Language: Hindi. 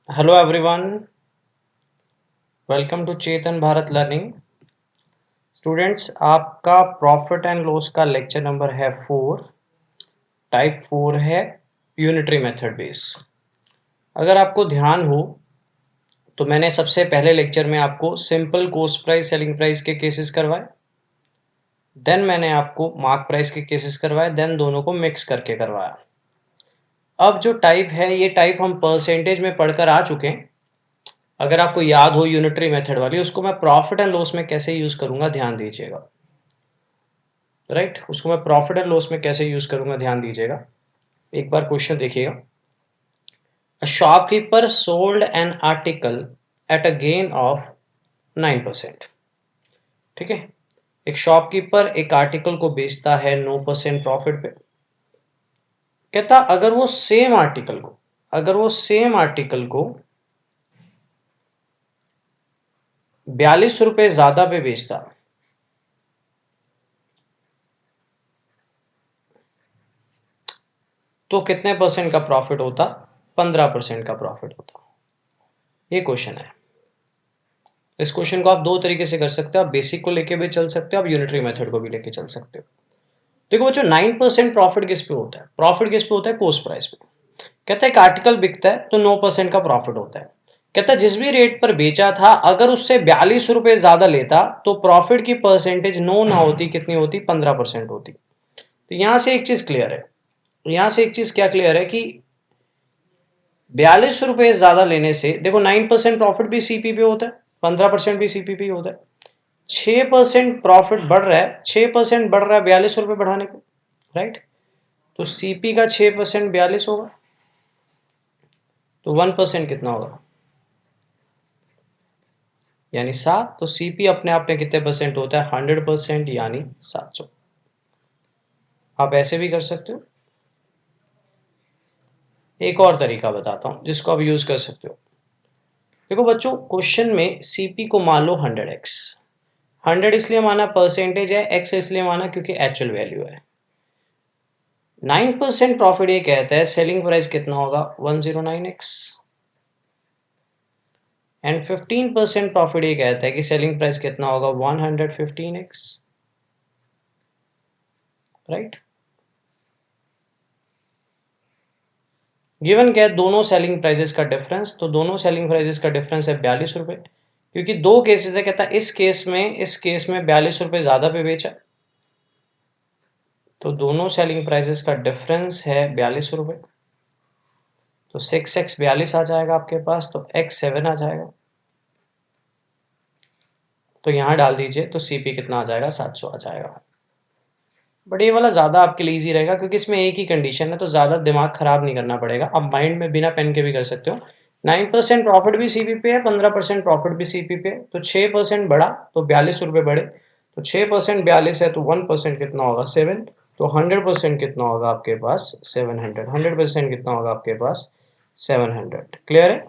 Hello everyone, welcome to Chetan Bharat learning. Students, आपका प्रॉफिट एंड लॉस का लेक्चर नंबर है 4। टाइप 4 है यूनिटरी मेथड बेस। अगर आपको ध्यान हो तो मैंने सबसे पहले लेक्चर में आपको simple cost price selling price के केसेस करवाए, देन मैंने आपको मार्क प्राइस के केसेस करवाए, देन दोनों को मिक्स करके करवाया। अब जो टाइप है ये टाइप हम परसेंटेज में पढ़कर आ चुके हैं। अगर आपको याद हो यूनिटरी मेथड वाली, उसको मैं प्रॉफिट एंड लॉस में कैसे यूज करूंगा ध्यान दीजिएगा। राइट, उसको मैं प्रॉफिट एंड लॉस में कैसे यूज करूंगा ध्यान दीजिएगा। एक बार क्वेश्चन देखिएगा। A shopkeeper sold an article at a gain of 9%। ठीक है, एक शॉपकीपर एक आर्टिकल को बेचता है 9% प्रॉफिट पे। कहता अगर वो सेम आर्टिकल को 42 रुपए ज्यादा पे बेचता तो कितने परसेंट का प्रॉफिट होता? 15% का प्रॉफिट होता। ये क्वेश्चन है। इस क्वेश्चन को आप दो तरीके से कर सकते हो, आप बेसिक को लेके भी चल सकते हो, आप यूनिटरी मेथड को भी लेके चल सकते हो। देखो बच्चों, 9% प्रॉफिट किस पे होता है? प्रॉफिट किस पे होता है? कॉस्ट प्राइस पे। कहता है एक आर्टिकल बिकता है तो 9% का प्रॉफिट होता है। कहता है जिस भी रेट पर बेचा था अगर उससे 42 रुपए ज्यादा लेता तो प्रॉफिट की परसेंटेज 9 ना होती, कितनी होती? 15% होती। तो यहां से एक चीज क्लियर है, यहां से एक चीज क्या क्लियर है कि 42 रुपए ज्यादा लेने से, देखो 9% प्रॉफिट भी सीपी पे होता है, 15% भी सीपी पे होता है। 6% प्रॉफिट बढ़ रहा है, 6% बढ़ रहा है 42 रुपए बढ़ाने को। राइट, तो सीपी का 6% 42 होगा, तो 1% कितना होगा? यानी 7। तो सीपी अपने आप में कितने परसेंट होता है? 100%, यानी 700। आप ऐसे भी कर सकते हो। एक और तरीका बताता हूं जिसको आप यूज कर सकते हो। देखो बच्चों, क्वेश्चन में सीपी को मान लो 100x। 100 इसलिए माना परसेंटेज है, x इसलिए माना क्योंकि एक्चुअल वैल्यू है। 9% प्रॉफिट ये कहता है सेलिंग प्राइस कितना होगा? 109x। एंड 15% प्रॉफिट ये कहता है कि सेलिंग प्राइस कितना होगा? 115x। राइट, गिवन क्या है? दोनों सेलिंग प्राइसेस का डिफरेंस। तो दोनों सेलिंग प्राइसेस का डिफरेंस है 42 रुपए, क्योंकि दो केसेस है। कहता है इस केस में 42 रुपए ज्यादा पे बेचा, तो दोनों सेलिंग प्राइसेस का डिफरेंस है 42 रुपए। तो 6x 42 आ जाएगा आपके पास, तो x 7 आ जाएगा। तो यहां डाल दीजिए, तो सीपी कितना आ जाएगा? 700 आ जाएगा। बट ये वाला ज़्यादा आपके लिए ईजी रहेगा क्योंकि इसमें एक ही कंडीशन है, तो ज़्यादा दिमाग खराब नहीं करना पड़ेगा। आप माइंड में बिना पेन के भी कर सकते हो। 9% प्रॉफिट भी सीपी पे है, 15% प्रॉफिट भी सीपी पे है, तो 6% बढ़ा तो 42 रुपए बढ़े। तो 6% 42 है, तो 1% कितना होगा? 7। तो 100% कितना होगा आपके पास? 700। 100% कितना होगा आपके पास? 700। क्लियर है?